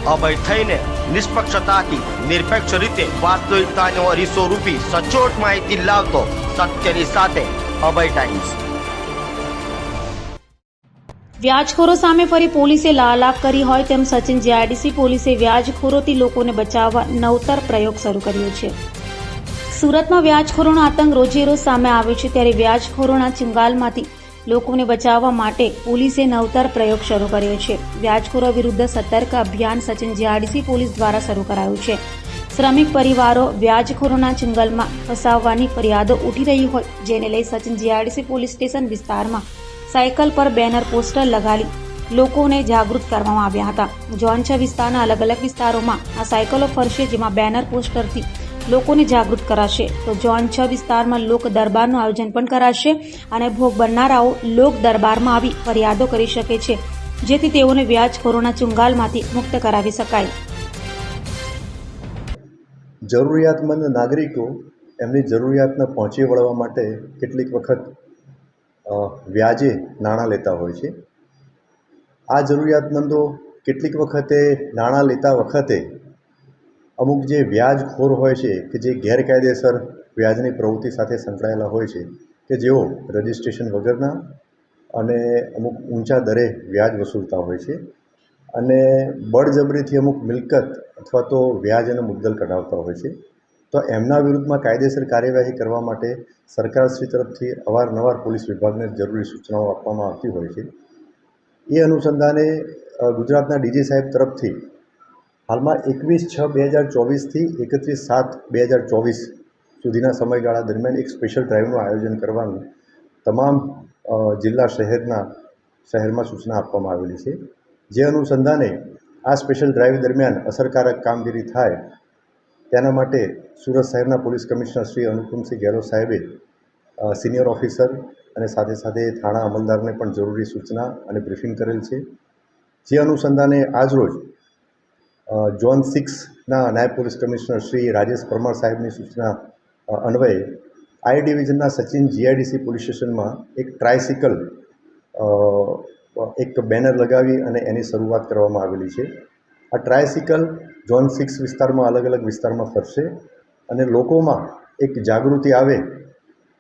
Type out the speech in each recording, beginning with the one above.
અભય થઈને નિષ્પક્ષતાથી નિરપેક્ષ રીતે વાસ્તવિકતાનો અરીસો રૂપી સચોટ માહિતી લાવતો સત્યની સાથે અભય ટાઈમ્સ। વ્યાજખોરો સામે ફરી પોલીસે લાલાક કરી હોય તેમ સચિન જીઆઈડીસી પોલીસે વ્યાજખોરોથી લોકોને બચાવવા નવતર પ્રયોગ શરૂ કર્યો છે। સુરતમાં વ્યાજખોરોનો આતંક રોજે રોજ સામે આવ્યો છે, ત્યારે વ્યાજખોરોના ચુંગાલમાંથી લોકોને બચાવવા માટે પોલીસે નવતર પ્રયોગ શરૂ કર્યો છે। વ્યાજખોરો વિરુદ્ધ સતર્ક અભિયાન સચિન જીઆઈડીસી પોલીસ દ્વારા શરૂ કરાયું છે। શ્રમિક પરિવારો વ્યાજખોરોના ચુંગલમાં ફસાવવાની ફરિયાદો ઉઠી રહી હોય, જેને લઈ સચિન જીઆઈડીસી પોલીસ સ્ટેશન વિસ્તારમાં સાયકલ પર બેનર પોસ્ટર લગાવી લોકોને જાગૃત કરવામાં આવ્યા હતા। ઝોન 6 વિસ્તારના અલગ અલગ વિસ્તારોમાં આ સાયકલો ફરશે, જેમાં બેનર પોસ્ટરથી લોકોને જાગૃત કરાશે। તો ઝોન 6 વિસ્તારમાં લોક દરબારનું આયોજન પણ કરાશે અને ભોગ બનનારાઓ લોક દરબારમાં આવી ફરિયાદો કરી શકે છે, જેથી તેઓને વ્યાજખોરોના ચુંગાલમાંથી મુક્ત કરાવી શકાય। જરૂરિયાતમંદ નાગરિકો એમની જરૂરિયાતને પહોંચી વળવા માટે કેટલીક વખત વ્યાજે નાણાં લેતા હોય છે। આ જરૂરિયાતમંદો કેટલીક વખતે નાણાં લેતા વખતે અમુક જે વ્યાજખોર હોય છે કે જે ગેરકાયદેસર વ્યાજની પ્રવૃત્તિ સાથે સંકળાયેલા હોય છે, કે જેઓ રજિસ્ટ્રેશન વગરના અને અમુક ઊંચા દરે વ્યાજ વસૂલતા હોય છે અને બળજબરીથી અમુક મિલકત અથવા તો વ્યાજ અને મુદ્દલ કઢાવતા હોય છે। તો એમના વિરુદ્ધમાં કાયદેસર કાર્યવાહી કરવા માટે સરકારશ્રી તરફથી અવારનવાર પોલીસ વિભાગને જરૂરી સૂચનાઓ આપવામાં આવતી હોય છે। એ અનુસંધાને ગુજરાતના ડીજી સાહેબ તરફથી હાલમાં 21/6/2024થી 31/7/2024 સુધીના સમયગાળા દરમિયાન એક સ્પેશિયલ ડ્રાઈવનું આયોજન કરવાનું તમામ જિલ્લા શહેરમાં સૂચના આપવામાં આવેલી છે। જે અનુસંધાને આ સ્પેશિયલ ડ્રાઈવ દરમિયાન અસરકારક કામગીરી થાય તેના માટે સુરત શહેરના પોલીસ કમિશનર શ્રી અનુપમસિંહ ગેહલોત સાહેબે સિનિયર ઓફિસર અને સાથે સાથે થાણા અમલદારને પણ જરૂરી સૂચના અને બ્રીફિંગ કરેલ છે। જે અનુસંધાને આજરોજ ઝોન 6ના નાયબ પોલીસ કમિશનર શ્રી રાજેશ પરમાર સાહેબની સૂચના અન્વયે આઈ ડિવિઝનના સચિન જીઆઈડીસી પોલીસ સ્ટેશનમાં એક ટ્રાયસિકલ એક બેનર લગાવી અને એની શરૂઆત કરવામાં આવેલી છે। આ ટ્રાયસિકલ ઝોન 6 વિસ્તારમાં અલગ અલગ વિસ્તારમાં ફરશે અને લોકોમાં એક જાગૃતિ આવે,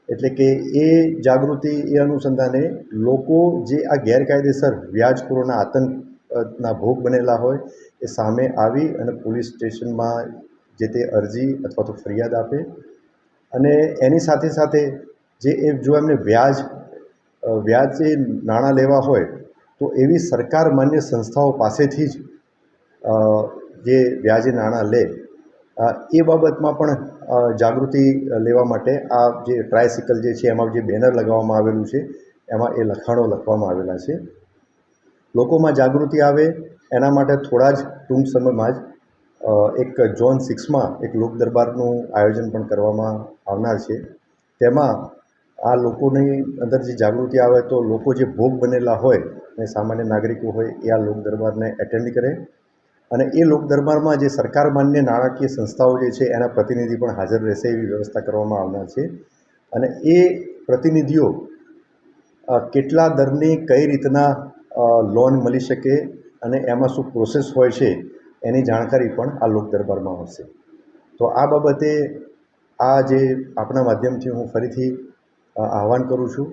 એટલે કે એ જાગૃતિ એ અનુસંધાને લોકો જે આ ગેરકાયદેસર વ્યાજખોરોના આતંકના ભોગ બનેલા હોય એ સામે આવી અને પોલીસ સ્ટેશનમાં જે તે અરજી અથવા તો ફરિયાદ આપે અને એની સાથે સાથે જો એમને વ્યાજે નાણાં લેવા હોય તો એવી સરકાર માન્ય સંસ્થાઓ પાસેથી જ જે વ્યાજે નાણાં લે એ બાબતમાં પણ જાગૃતિ લેવા માટે આ જે ટ્રાયસિકલ જે છે એમાં જે બેનર લગાવવામાં આવેલું છે એમાં એ લખાણો લખવામાં આવેલા છે। લોકોમાં જાગૃતિ આવે એના માટે થોડા જ ટૂંક સમયમાં જ એક ઝોન 6માં એક લોક દરબારનું આયોજન પણ કરવામાં આવનાર છે। તેમાં આ લોકોની અંદર જે જાગૃતિ આવે તો લોકો જે ભોગ બનેલા હોય અને સામાન્ય નાગરિકો હોય એ આ લોક દરબારને એટેન્ડ કરે અને એ લોક દરબારમાં જે સરકાર માન્ય નાણાકીય સંસ્થાઓ જે છે એના પ્રતિનિધિ પણ હાજર રહેશે એવી વ્યવસ્થા કરવામાં આવનાર છે અને એ પ્રતિનિધિઓ કેટલા દરની કઈ રીતના લોન મળી શકે અને એમાં શું પ્રોસેસ હોય છે એની જાણકારી પણ આ લોક દરબારમાં મળશે। તો આ બાબતે આ જે આપણા માધ્યમથી હું ફરીથી આહવાન કરું છું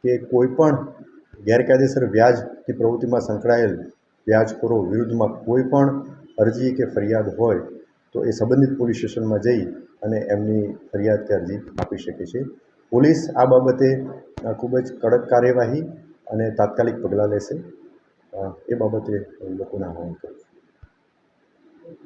કે કોઈ પણ ગેરકાયદેસર વ્યાજની પ્રવૃત્તિમાં સંકળાયેલ વ્યાજખોરો વિરુદ્ધમાં કોઈ પણ અરજી કે ફરિયાદ હોય તો એ સંબંધિત પોલીસ સ્ટેશનમાં જઈ અને એમની ફરિયાદ કે અરજી આપી શકે છે। પોલીસ આ બાબતે ખૂબ જ કડક કાર્યવાહી અને તાત્કાલિક પગલાં લેશે, એ બાબતે લોકોને આહવાન કરું છું।